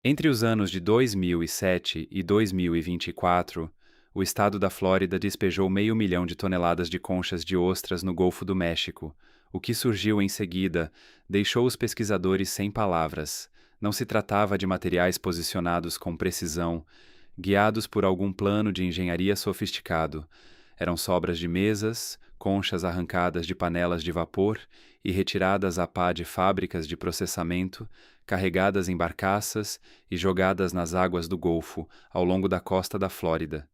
Entre os anos de 2007 e 2024, o estado da Flórida despejou 500 mil de toneladas de conchas de ostras no Golfo do México. O que surgiu em seguida deixou os pesquisadores sem palavras. Não se tratava de materiais posicionados com precisão, guiados por algum plano de engenharia sofisticado. Eram sobras de mesas, conchas arrancadas de panelas de vapor e retiradas a pá de fábricas de processamento, carregadas em barcaças e jogadas nas águas do Golfo, ao longo da costa da Flórida.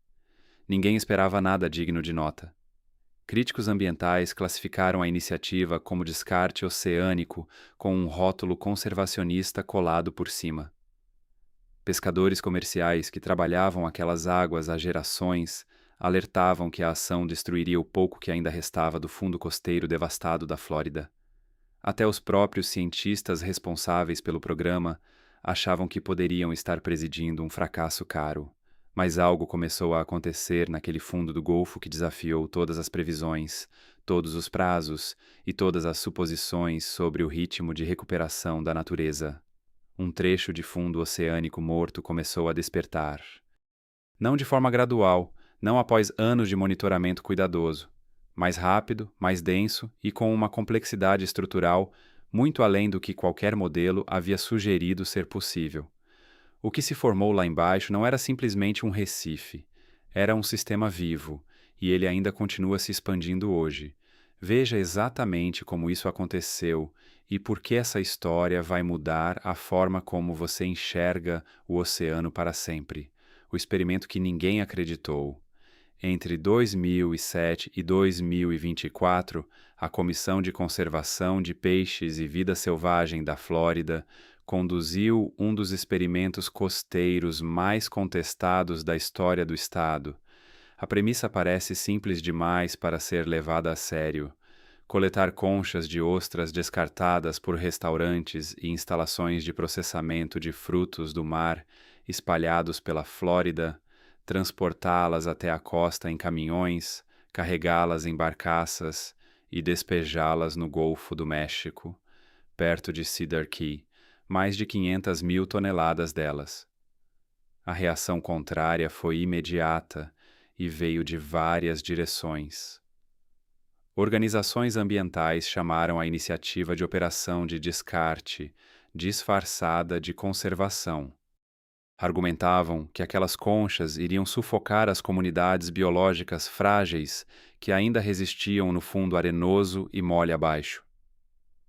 Ninguém esperava nada digno de nota. Críticos ambientais classificaram a iniciativa como descarte oceânico com um rótulo conservacionista colado por cima. Pescadores comerciais que trabalhavam aquelas águas há gerações alertavam que a ação destruiria o pouco que ainda restava do fundo costeiro devastado da Flórida. Até os próprios cientistas responsáveis pelo programa achavam que poderiam estar presidindo um fracasso caro. Mas algo começou a acontecer naquele fundo do Golfo que desafiou todas as previsões, todos os prazos e todas as suposições sobre o ritmo de recuperação da natureza. Um trecho de fundo oceânico morto começou a despertar. Não de forma gradual, não após anos de monitoramento cuidadoso. Mais rápido, mais denso e com uma complexidade estrutural muito além do que qualquer modelo havia sugerido ser possível. O que se formou lá embaixo não era simplesmente um recife. Era um sistema vivo, e ele ainda continua se expandindo hoje. Veja exatamente como isso aconteceu e por que essa história vai mudar a forma como você enxerga o oceano para sempre. O experimento que ninguém acreditou. Entre 2007 e 2024, a Comissão de Conservação de Peixes e Vida Selvagem da Flórida conduziu um dos experimentos costeiros mais contestados da história do estado. A premissa parece simples demais para ser levada a sério. Coletar conchas de ostras descartadas por restaurantes e instalações de processamento de frutos do mar espalhados pela Flórida, transportá-las até a costa em caminhões, carregá-las em barcaças e despejá-las no Golfo do México, perto de Cedar Key, mais de 500 mil toneladas delas. A reação contrária foi imediata e veio de várias direções. Organizações ambientais chamaram a iniciativa de operação de descarte, disfarçada de conservação. Argumentavam que aquelas conchas iriam sufocar as comunidades biológicas frágeis que ainda resistiam no fundo arenoso e mole abaixo.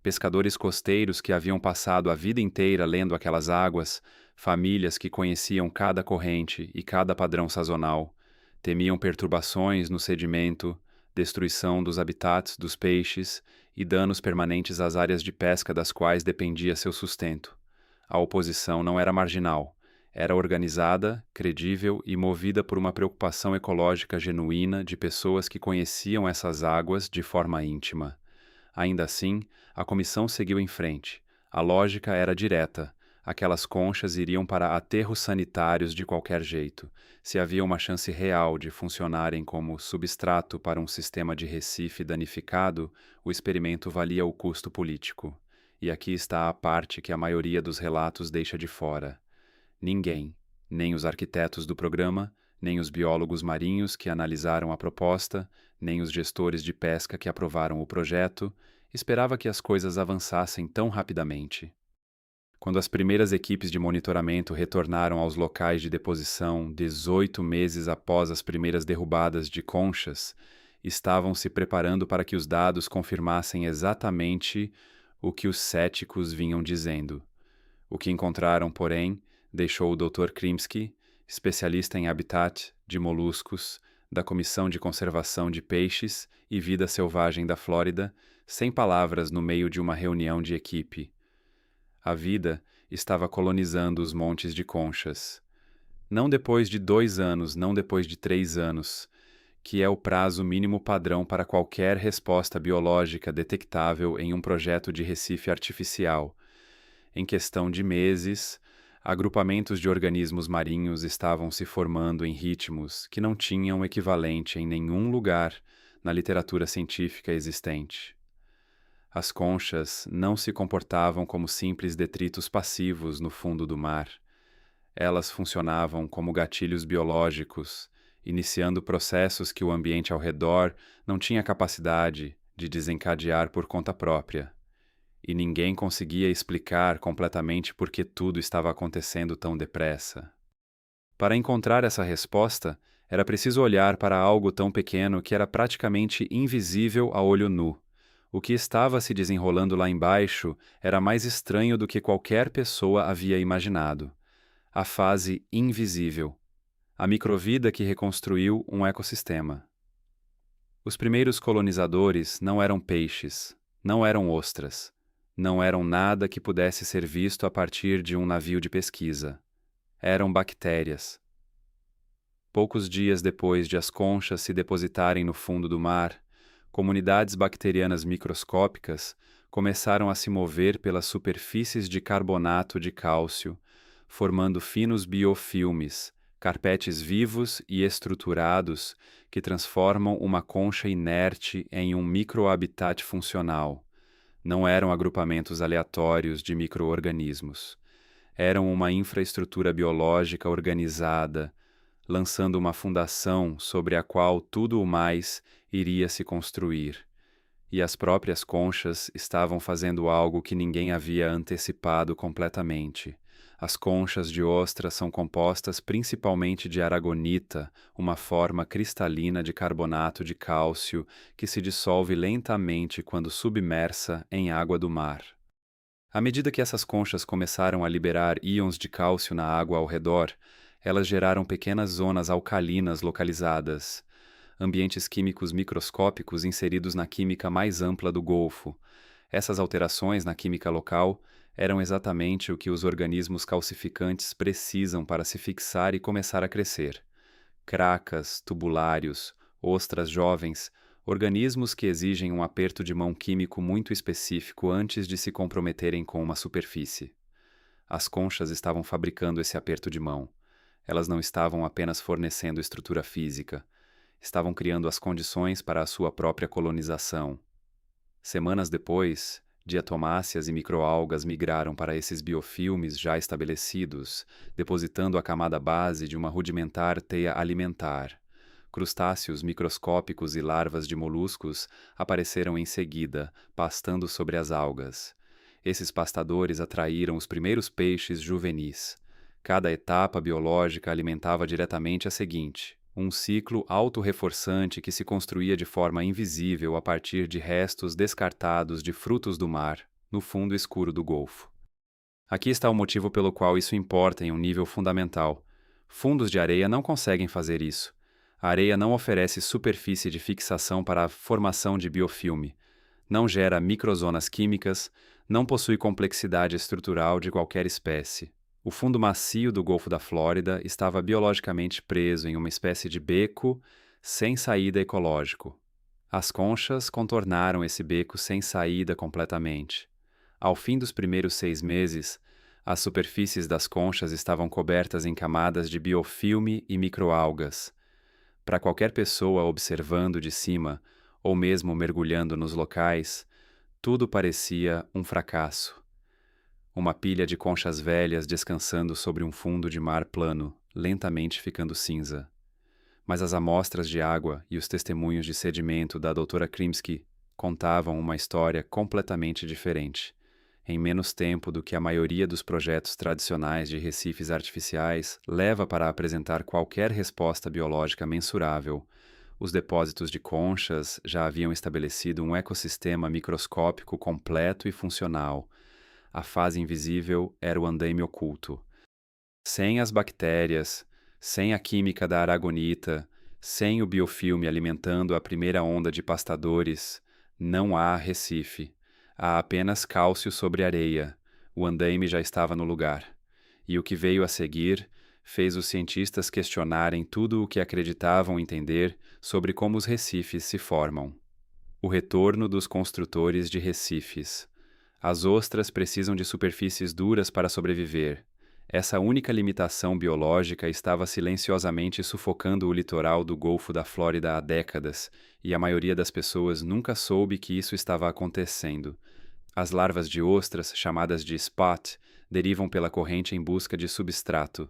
Pescadores costeiros que haviam passado a vida inteira lendo aquelas águas, famílias que conheciam cada corrente e cada padrão sazonal, temiam perturbações no sedimento, destruição dos habitats dos peixes e danos permanentes às áreas de pesca das quais dependia seu sustento. A oposição não era marginal, era organizada, credível e movida por uma preocupação ecológica genuína de pessoas que conheciam essas águas de forma íntima. Ainda assim, a comissão seguiu em frente. A lógica era direta. Aquelas conchas iriam para aterros sanitários de qualquer jeito. Se havia uma chance real de funcionarem como substrato para um sistema de recife danificado, o experimento valia o custo político. E aqui está a parte que a maioria dos relatos deixa de fora. Ninguém, nem os arquitetos do programa, nem os biólogos marinhos que analisaram a proposta, nem os gestores de pesca que aprovaram o projeto, esperava que as coisas avançassem tão rapidamente. Quando as primeiras equipes de monitoramento retornaram aos locais de deposição 18 meses após as primeiras derrubadas de conchas, estavam se preparando para que os dados confirmassem exatamente o que os céticos vinham dizendo. O que encontraram, porém, deixou o Dr. Krimsky, especialista em habitat de moluscos, da Comissão de Conservação de Peixes e Vida Selvagem da Flórida, sem palavras no meio de uma reunião de equipe. A vida estava colonizando os montes de conchas. Não depois de 2 anos, não depois de 3 anos, que é o prazo mínimo padrão para qualquer resposta biológica detectável em um projeto de recife artificial. Em questão de meses, agrupamentos de organismos marinhos estavam se formando em ritmos que não tinham equivalente em nenhum lugar na literatura científica existente. As conchas não se comportavam como simples detritos passivos no fundo do mar. Elas funcionavam como gatilhos biológicos, iniciando processos que o ambiente ao redor não tinha capacidade de desencadear por conta própria. E ninguém conseguia explicar completamente por que tudo estava acontecendo tão depressa. Para encontrar essa resposta, era preciso olhar para algo tão pequeno que era praticamente invisível a olho nu. O que estava se desenrolando lá embaixo era mais estranho do que qualquer pessoa havia imaginado. A fase invisível. A microvida que reconstruiu um ecossistema. Os primeiros colonizadores não eram peixes, não eram ostras, não eram nada que pudesse ser visto a partir de um navio de pesquisa. Eram bactérias. Poucos dias depois de as conchas se depositarem no fundo do mar, comunidades bacterianas microscópicas começaram a se mover pelas superfícies de carbonato de cálcio, formando finos biofilmes, carpetes vivos e estruturados que transformam uma concha inerte em um microhabitat funcional. Não eram agrupamentos aleatórios de micro-organismos. Eram uma infraestrutura biológica organizada, lançando uma fundação sobre a qual tudo o mais iria se construir. E as próprias conchas estavam fazendo algo que ninguém havia antecipado completamente. As conchas de ostra são compostas principalmente de aragonita, uma forma cristalina de carbonato de cálcio que se dissolve lentamente quando submersa em água do mar. À medida que essas conchas começaram a liberar íons de cálcio na água ao redor, elas geraram pequenas zonas alcalinas localizadas, ambientes químicos microscópicos inseridos na química mais ampla do Golfo. Essas alterações na química local eram exatamente o que os organismos calcificantes precisam para se fixar e começar a crescer. Cracas, tubulários, ostras jovens, organismos que exigem um aperto de mão químico muito específico antes de se comprometerem com uma superfície. As conchas estavam fabricando esse aperto de mão. Elas não estavam apenas fornecendo estrutura física, estavam criando as condições para a sua própria colonização. Semanas depois, diatomáceas e microalgas migraram para esses biofilmes já estabelecidos, depositando a camada base de uma rudimentar teia alimentar. Crustáceos microscópicos e larvas de moluscos apareceram em seguida, pastando sobre as algas. Esses pastadores atraíram os primeiros peixes juvenis. Cada etapa biológica alimentava diretamente a seguinte, um ciclo autorreforçante que se construía de forma invisível a partir de restos descartados de frutos do mar, no fundo escuro do Golfo. Aqui está o motivo pelo qual isso importa em um nível fundamental. Fundos de areia não conseguem fazer isso. A areia não oferece superfície de fixação para a formação de biofilme, não gera microzonas químicas, não possui complexidade estrutural de qualquer espécie. O fundo macio do Golfo da Flórida estava biologicamente preso em uma espécie de beco sem saída ecológico. As conchas contornaram esse beco sem saída completamente. Ao fim dos primeiros 6 meses, as superfícies das conchas estavam cobertas em camadas de biofilme e microalgas. Para qualquer pessoa observando de cima, ou mesmo mergulhando nos locais, tudo parecia um fracasso. Uma pilha de conchas velhas descansando sobre um fundo de mar plano, lentamente ficando cinza. Mas as amostras de água e os testemunhos de sedimento da Dra. Krimsky contavam uma história completamente diferente. Em menos tempo do que a maioria dos projetos tradicionais de recifes artificiais leva para apresentar qualquer resposta biológica mensurável, os depósitos de conchas já haviam estabelecido um ecossistema microscópico completo e funcional. A fase invisível era o andaime oculto. Sem as bactérias, sem a química da aragonita, sem o biofilme alimentando a primeira onda de pastadores, não há recife. Há apenas cálcio sobre areia. O andaime já estava no lugar. E o que veio a seguir fez os cientistas questionarem tudo o que acreditavam entender sobre como os recifes se formam. O retorno dos construtores de recifes. As ostras precisam de superfícies duras para sobreviver. Essa única limitação biológica estava silenciosamente sufocando o litoral do Golfo da Flórida há décadas, e a maioria das pessoas nunca soube que isso estava acontecendo. As larvas de ostras, chamadas de spot, derivam pela corrente em busca de substrato.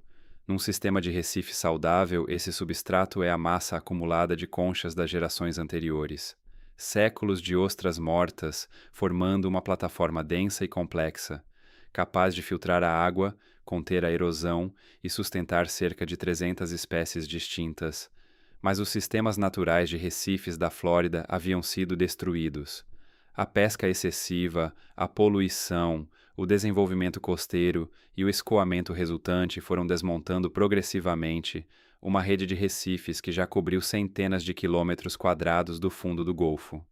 Num sistema de recife saudável, esse substrato é a massa acumulada de conchas das gerações anteriores. Séculos de ostras mortas, formando uma plataforma densa e complexa, capaz de filtrar a água, conter a erosão e sustentar cerca de 300 espécies distintas. Mas os sistemas naturais de recifes da Flórida haviam sido destruídos. A pesca excessiva, a poluição, o desenvolvimento costeiro e o escoamento resultante foram desmontando progressivamente uma rede de recifes que já cobriu centenas de quilômetros quadrados do fundo do Golfo.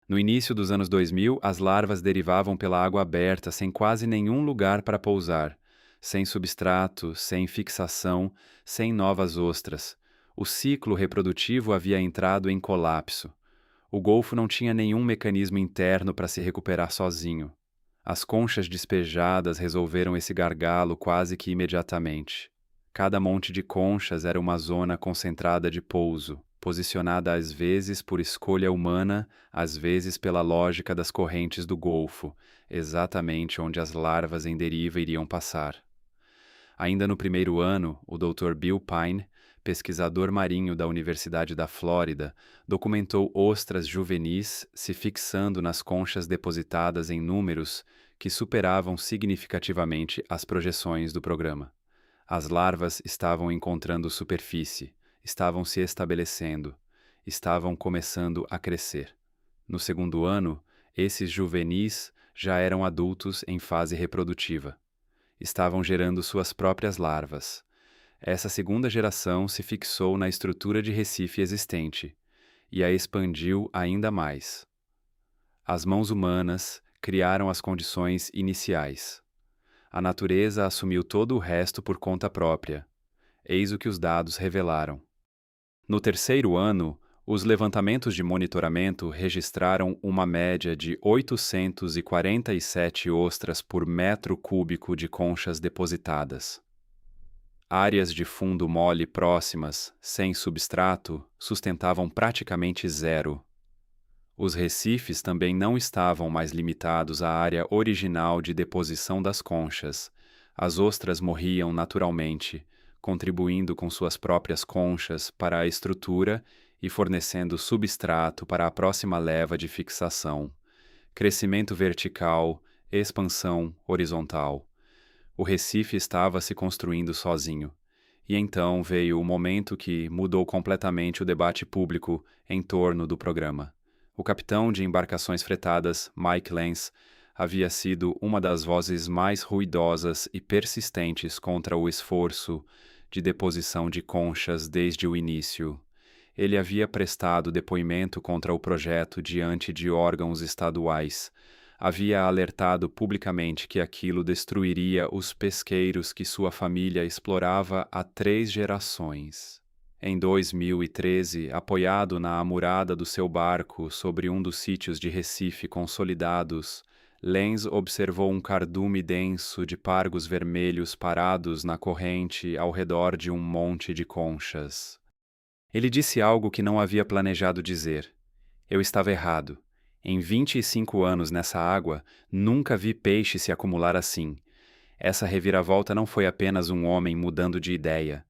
No início dos anos 2000, as larvas derivavam pela água aberta sem quase nenhum lugar para pousar, sem substrato, sem fixação, sem novas ostras. O ciclo reprodutivo havia entrado em colapso. O Golfo não tinha nenhum mecanismo interno para se recuperar sozinho. As conchas despejadas resolveram esse gargalo quase que imediatamente. Cada monte de conchas era uma zona concentrada de pouso, posicionada às vezes por escolha humana, às vezes pela lógica das correntes do Golfo, exatamente onde as larvas em deriva iriam passar. Ainda no primeiro ano, o Dr. Bill Pine, pesquisador marinho da Universidade da Flórida, documentou ostras juvenis se fixando nas conchas depositadas em números que superavam significativamente as projeções do programa. As larvas estavam encontrando superfície, estavam se estabelecendo, estavam começando a crescer. No segundo ano, esses juvenis já eram adultos em fase reprodutiva. Estavam gerando suas próprias larvas. Essa segunda geração se fixou na estrutura de recife existente e a expandiu ainda mais. As mãos humanas criaram as condições iniciais. A natureza assumiu todo o resto por conta própria. Eis o que os dados revelaram. No terceiro ano, os levantamentos de monitoramento registraram uma média de 847 ostras por metro cúbico de conchas depositadas. Áreas de fundo mole próximas, sem substrato, sustentavam praticamente zero. Os recifes também não estavam mais limitados à área original de deposição das conchas. As ostras morriam naturalmente, contribuindo com suas próprias conchas para a estrutura e fornecendo substrato para a próxima leva de fixação. Crescimento vertical, expansão horizontal. O recife estava se construindo sozinho. E então veio o momento que mudou completamente o debate público em torno do programa. O capitão de embarcações fretadas, Mike Lenz, havia sido uma das vozes mais ruidosas e persistentes contra o esforço de deposição de conchas desde o início. Ele havia prestado depoimento contra o projeto diante de órgãos estaduais. Havia alertado publicamente que aquilo destruiria os pesqueiros que sua família explorava há 3 gerações. Em 2013, apoiado na amurada do seu barco sobre um dos sítios de Recife consolidados, Lenz observou um cardume denso de pargos vermelhos parados na corrente ao redor de um monte de conchas. Ele disse algo que não havia planejado dizer. Eu estava errado. Em 25 anos nessa água, nunca vi peixe se acumular assim. Essa reviravolta não foi apenas um homem mudando de ideia.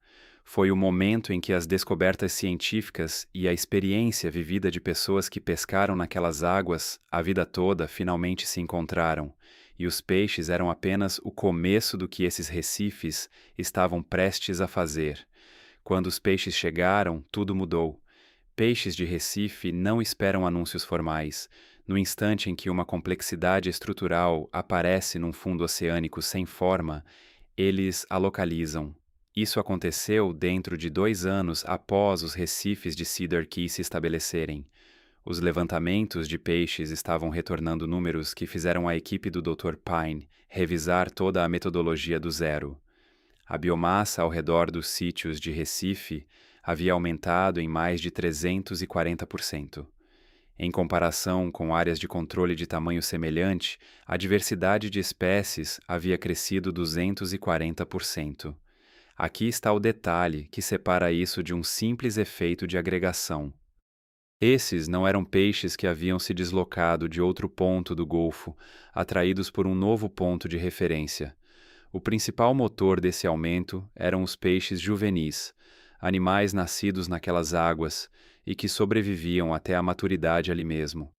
Foi o momento em que as descobertas científicas e a experiência vivida de pessoas que pescaram naquelas águas a vida toda finalmente se encontraram, e os peixes eram apenas o começo do que esses recifes estavam prestes a fazer. Quando os peixes chegaram, tudo mudou. Peixes de Recife não esperam anúncios formais. No instante em que uma complexidade estrutural aparece num fundo oceânico sem forma, eles a localizam. Isso aconteceu dentro de 2 anos após os recifes de Cedar Key se estabelecerem. Os levantamentos de peixes estavam retornando números que fizeram a equipe do Dr. Pine revisar toda a metodologia do zero. A biomassa ao redor dos sítios de Recife havia aumentado em mais de 340%. Em comparação com áreas de controle de tamanho semelhante, a diversidade de espécies havia crescido 240%. Aqui está o detalhe que separa isso de um simples efeito de agregação. Esses não eram peixes que haviam se deslocado de outro ponto do Golfo, atraídos por um novo ponto de referência. O principal motor desse aumento eram os peixes juvenis, animais nascidos naquelas águas e que sobreviviam até a maturidade ali mesmo.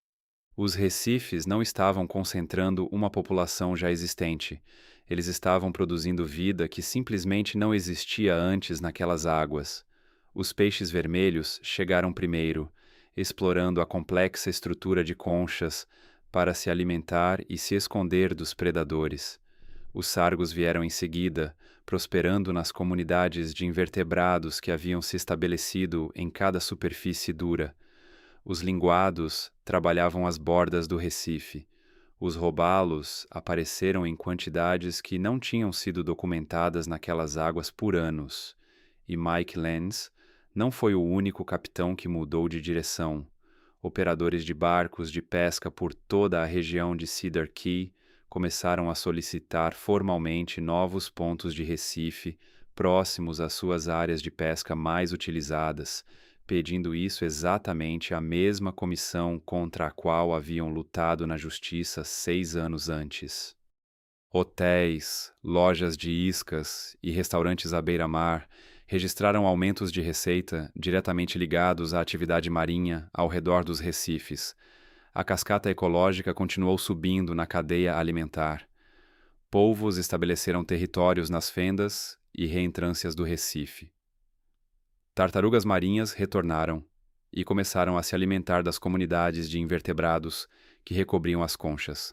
Os recifes não estavam concentrando uma população já existente. Eles estavam produzindo vida que simplesmente não existia antes naquelas águas. Os peixes vermelhos chegaram primeiro, explorando a complexa estrutura de conchas para se alimentar e se esconder dos predadores. Os sargos vieram em seguida, prosperando nas comunidades de invertebrados que haviam se estabelecido em cada superfície dura. Os linguados trabalhavam às bordas do Recife. Os robalos apareceram em quantidades que não tinham sido documentadas naquelas águas por anos. E Mike Lenz não foi o único capitão que mudou de direção. Operadores de barcos de pesca por toda a região de Cedar Key começaram a solicitar formalmente novos pontos de Recife próximos às suas áreas de pesca mais utilizadas, pedindo isso exatamente à mesma comissão contra a qual haviam lutado na justiça 6 anos antes. Hotéis, lojas de iscas e restaurantes à beira-mar registraram aumentos de receita diretamente ligados à atividade marinha ao redor dos recifes. A cascata ecológica continuou subindo na cadeia alimentar. Polvos estabeleceram territórios nas fendas e reentrâncias do Recife. Tartarugas marinhas retornaram e começaram a se alimentar das comunidades de invertebrados que recobriam as conchas.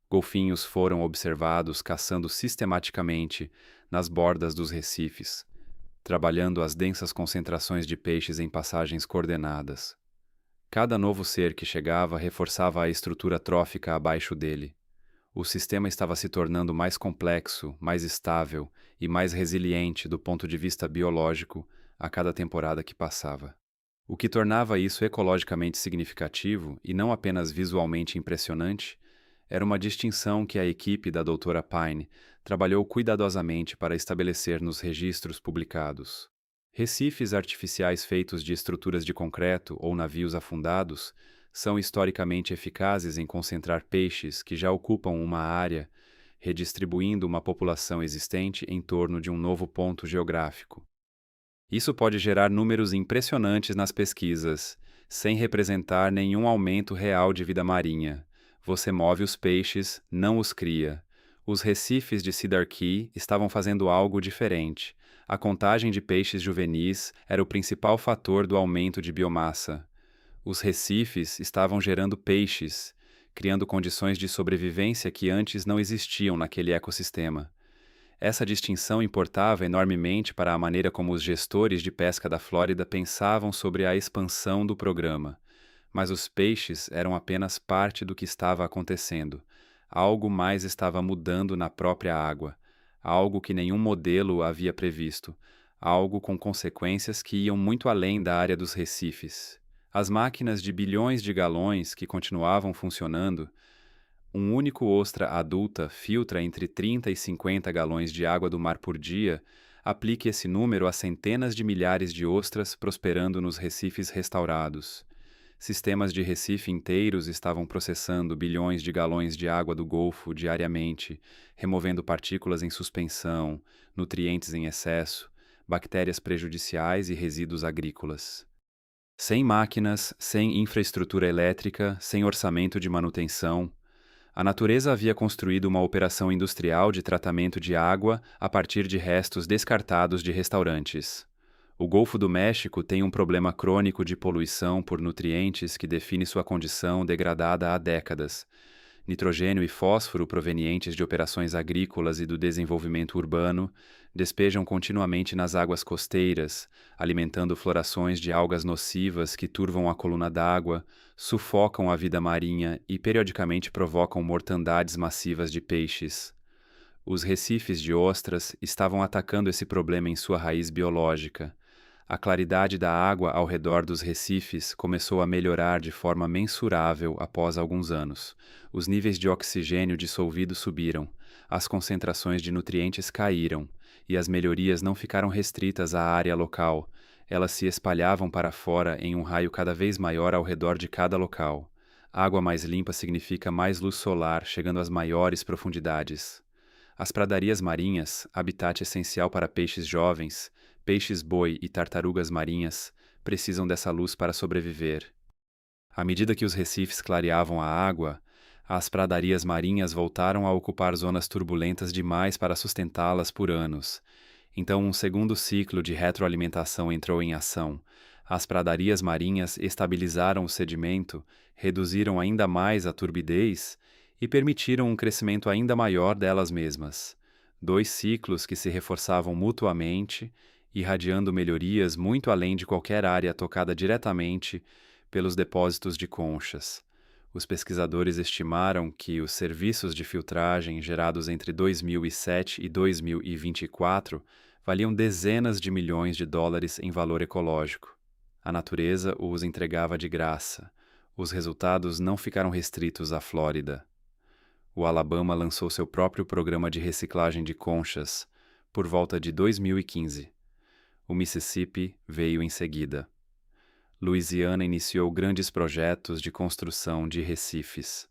Golfinhos foram observados caçando sistematicamente nas bordas dos recifes, trabalhando as densas concentrações de peixes em passagens coordenadas. Cada novo ser que chegava reforçava a estrutura trófica abaixo dele. O sistema estava se tornando mais complexo, mais estável e mais resiliente do ponto de vista biológico a cada temporada que passava. O que tornava isso ecologicamente significativo e não apenas visualmente impressionante era uma distinção que a equipe da Doutora Pine trabalhou cuidadosamente para estabelecer nos registros publicados. Recifes artificiais feitos de estruturas de concreto ou navios afundados são historicamente eficazes em concentrar peixes que já ocupam uma área, redistribuindo uma população existente em torno de um novo ponto geográfico. Isso pode gerar números impressionantes nas pesquisas, sem representar nenhum aumento real de vida marinha. Você move os peixes, não os cria. Os recifes de Cedar Key estavam fazendo algo diferente. A contagem de peixes juvenis era o principal fator do aumento de biomassa. Os recifes estavam gerando peixes, criando condições de sobrevivência que antes não existiam naquele ecossistema. Essa distinção importava enormemente para a maneira como os gestores de pesca da Flórida pensavam sobre a expansão do programa. Mas os peixes eram apenas parte do que estava acontecendo. Algo mais estava mudando na própria água, algo que nenhum modelo havia previsto, algo com consequências que iam muito além da área dos recifes. As máquinas de bilhões de galões que continuavam funcionando. Um único ostra adulta filtra entre 30 e 50 galões de água do mar por dia. Aplique esse número a centenas de milhares de ostras prosperando nos recifes restaurados. Sistemas de recife inteiros estavam processando bilhões de galões de água do Golfo diariamente, removendo partículas em suspensão, nutrientes em excesso, bactérias prejudiciais e resíduos agrícolas. Sem máquinas, sem infraestrutura elétrica, sem orçamento de manutenção, a natureza havia construído uma operação industrial de tratamento de água a partir de restos descartados de restaurantes. O Golfo do México tem um problema crônico de poluição por nutrientes que define sua condição degradada há décadas. Nitrogênio e fósforo provenientes de operações agrícolas e do desenvolvimento urbano despejam continuamente nas águas costeiras, alimentando florações de algas nocivas que turvam a coluna d'água, sufocam a vida marinha e periodicamente provocam mortandades massivas de peixes. Os recifes de ostras estavam atacando esse problema em sua raiz biológica. A claridade da água ao redor dos recifes começou a melhorar de forma mensurável após alguns anos. Os níveis de oxigênio dissolvido subiram, as concentrações de nutrientes caíram, e as melhorias não ficaram restritas à área local. Elas se espalhavam para fora em um raio cada vez maior ao redor de cada local. Água mais limpa significa mais luz solar chegando às maiores profundidades. As pradarias marinhas, habitat essencial para peixes jovens, peixes-boi e tartarugas marinhas, precisam dessa luz para sobreviver. À medida que os recifes clareavam a água, as pradarias marinhas voltaram a ocupar zonas turbulentas demais para sustentá-las por anos. Então, um segundo ciclo de retroalimentação entrou em ação. As pradarias marinhas estabilizaram o sedimento, reduziram ainda mais a turbidez e permitiram um crescimento ainda maior delas mesmas. Dois ciclos que se reforçavam mutuamente, irradiando melhorias muito além de qualquer área tocada diretamente pelos depósitos de conchas. Os pesquisadores estimaram que os serviços de filtragem gerados entre 2007 e 2024 valiam dezenas de milhões de dólares em valor ecológico. A natureza os entregava de graça. Os resultados não ficaram restritos à Flórida. O Alabama lançou seu próprio programa de reciclagem de conchas por volta de 2015. O Mississippi veio em seguida. Louisiana iniciou grandes projetos de construção de recifes.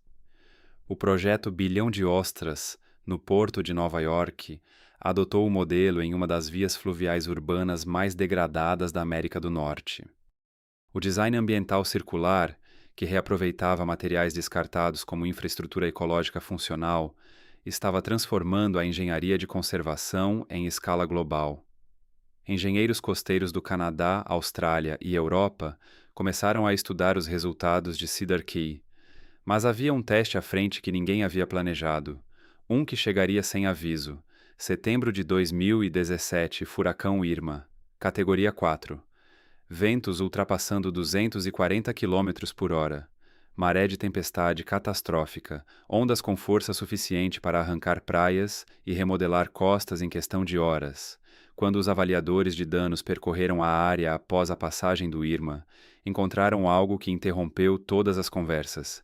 O projeto Bilhão de Ostras, no porto de Nova York, adotou o modelo em uma das vias fluviais urbanas mais degradadas da América do Norte. O design ambiental circular, que reaproveitava materiais descartados como infraestrutura ecológica funcional, estava transformando a engenharia de conservação em escala global. Engenheiros costeiros do Canadá, Austrália e Europa começaram a estudar os resultados de Cedar Key. Mas havia um teste à frente que ninguém havia planejado. Um que chegaria sem aviso. Setembro de 2017, furacão Irma. Categoria 4. Ventos ultrapassando 240 km por hora. Maré de tempestade catastrófica. Ondas com força suficiente para arrancar praias e remodelar costas em questão de horas. Quando os avaliadores de danos percorreram a área após a passagem do Irma, encontraram algo que interrompeu todas as conversas.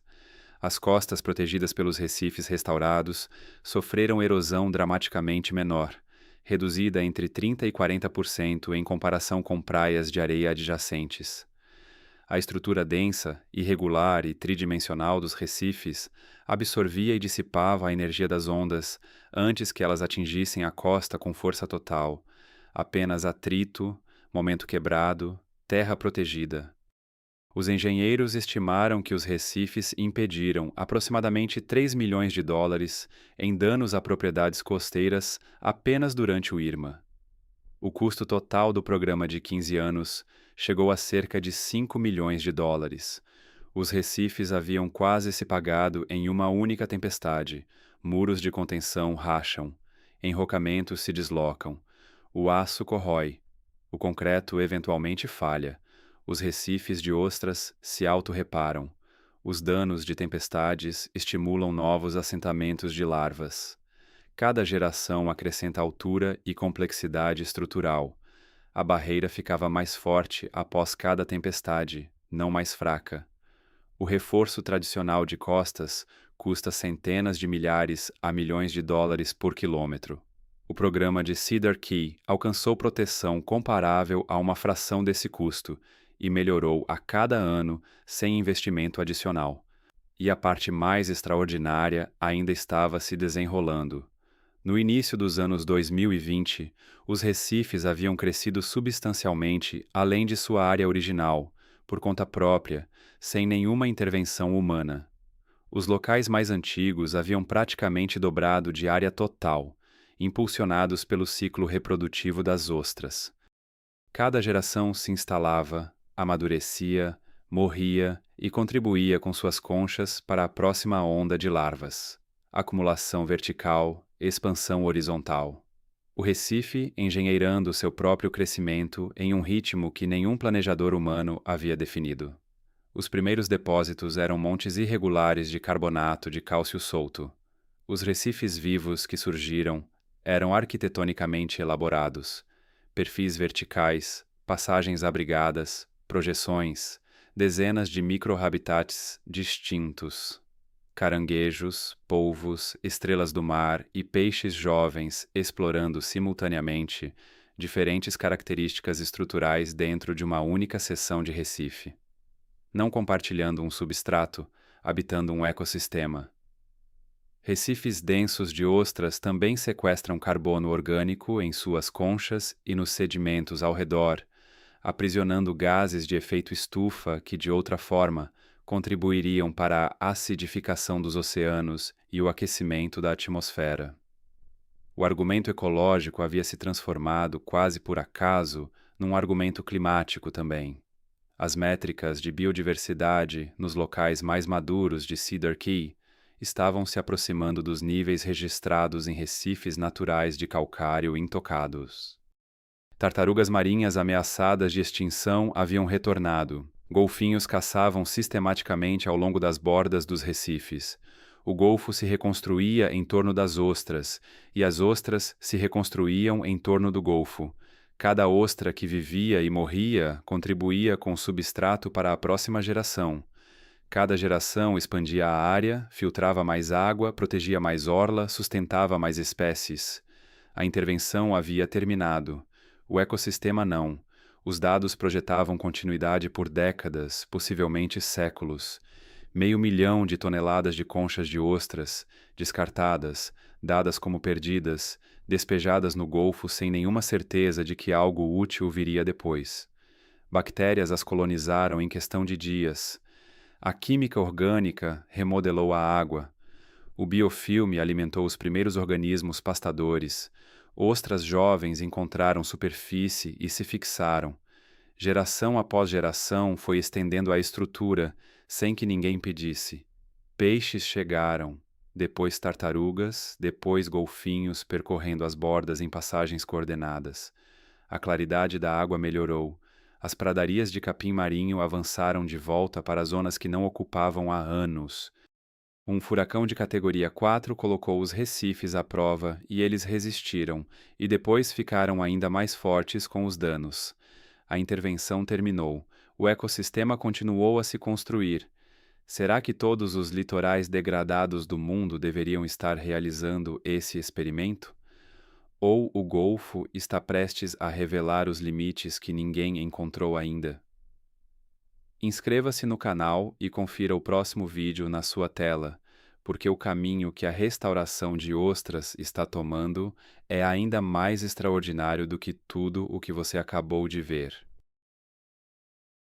As costas protegidas pelos recifes restaurados sofreram erosão dramaticamente menor, reduzida entre 30% e 40% em comparação com praias de areia adjacentes. A estrutura densa, irregular e tridimensional dos recifes absorvia e dissipava a energia das ondas antes que elas atingissem a costa com força total. Apenas atrito, momento quebrado, terra protegida. Os engenheiros estimaram que os recifes impediram aproximadamente 3 milhões de dólares em danos a propriedades costeiras apenas durante o Irma. O custo total do programa de 15 anos chegou a cerca de 5 milhões de dólares. Os recifes haviam quase se pagado em uma única tempestade. Muros de contenção racham, enrocamentos se deslocam, o aço corrói, o concreto eventualmente falha. Os recifes de ostras se autorreparam. Os danos de tempestades estimulam novos assentamentos de larvas. Cada geração acrescenta altura e complexidade estrutural. A barreira ficava mais forte após cada tempestade, não mais fraca. O reforço tradicional de costas custa centenas de milhares a milhões de dólares por quilômetro. O programa de Cedar Key alcançou proteção comparável a uma fração desse custo e melhorou a cada ano sem investimento adicional. E a parte mais extraordinária ainda estava se desenrolando. No início dos anos 2020, os recifes haviam crescido substancialmente além de sua área original, por conta própria, sem nenhuma intervenção humana. Os locais mais antigos haviam praticamente dobrado de área total, impulsionados pelo ciclo reprodutivo das ostras. Cada geração se instalava, amadurecia, morria e contribuía com suas conchas para a próxima onda de larvas. Acumulação vertical, expansão horizontal. O Recife engenheirando seu próprio crescimento em um ritmo que nenhum planejador humano havia definido. Os primeiros depósitos eram montes irregulares de carbonato de cálcio solto. Os recifes vivos que surgiram eram arquitetonicamente elaborados, perfis verticais, passagens abrigadas, projeções, dezenas de micro-habitats distintos. Caranguejos, polvos, estrelas do mar e peixes jovens explorando simultaneamente diferentes características estruturais dentro de uma única seção de recife. Não compartilhando um substrato, habitando um ecossistema. Recifes densos de ostras também sequestram carbono orgânico em suas conchas e nos sedimentos ao redor, aprisionando gases de efeito estufa que, de outra forma, contribuiriam para a acidificação dos oceanos e o aquecimento da atmosfera. O argumento ecológico havia se transformado, quase por acaso, num argumento climático também. As métricas de biodiversidade nos locais mais maduros de Cedar Key estavam se aproximando dos níveis registrados em recifes naturais de calcário intocados. Tartarugas marinhas ameaçadas de extinção haviam retornado. Golfinhos caçavam sistematicamente ao longo das bordas dos recifes. O golfo se reconstruía em torno das ostras, e as ostras se reconstruíam em torno do golfo. Cada ostra que vivia e morria contribuía com substrato para a próxima geração. Cada geração expandia a área, filtrava mais água, protegia mais orla, sustentava mais espécies. A intervenção havia terminado. O ecossistema não. Os dados projetavam continuidade por décadas, possivelmente séculos. 500 mil de toneladas de conchas de ostras, descartadas, dadas como perdidas, despejadas no Golfo sem nenhuma certeza de que algo útil viria depois. Bactérias as colonizaram em questão de dias. A química orgânica remodelou a água. O biofilme alimentou os primeiros organismos pastadores. Ostras jovens encontraram superfície e se fixaram. Geração após geração foi estendendo a estrutura, sem que ninguém pedisse. Peixes chegaram, depois tartarugas, depois golfinhos percorrendo as bordas em passagens coordenadas. A claridade da água melhorou. As pradarias de capim marinho avançaram de volta para zonas que não ocupavam há anos. Um furacão de categoria 4 colocou os recifes à prova e eles resistiram, e depois ficaram ainda mais fortes com os danos. A intervenção terminou. O ecossistema continuou a se construir. Será que todos os litorais degradados do mundo deveriam estar realizando esse experimento? Ou o Golfo está prestes a revelar os limites que ninguém encontrou ainda? Inscreva-se no canal e confira o próximo vídeo na sua tela, porque o caminho que a restauração de ostras está tomando é ainda mais extraordinário do que tudo o que você acabou de ver.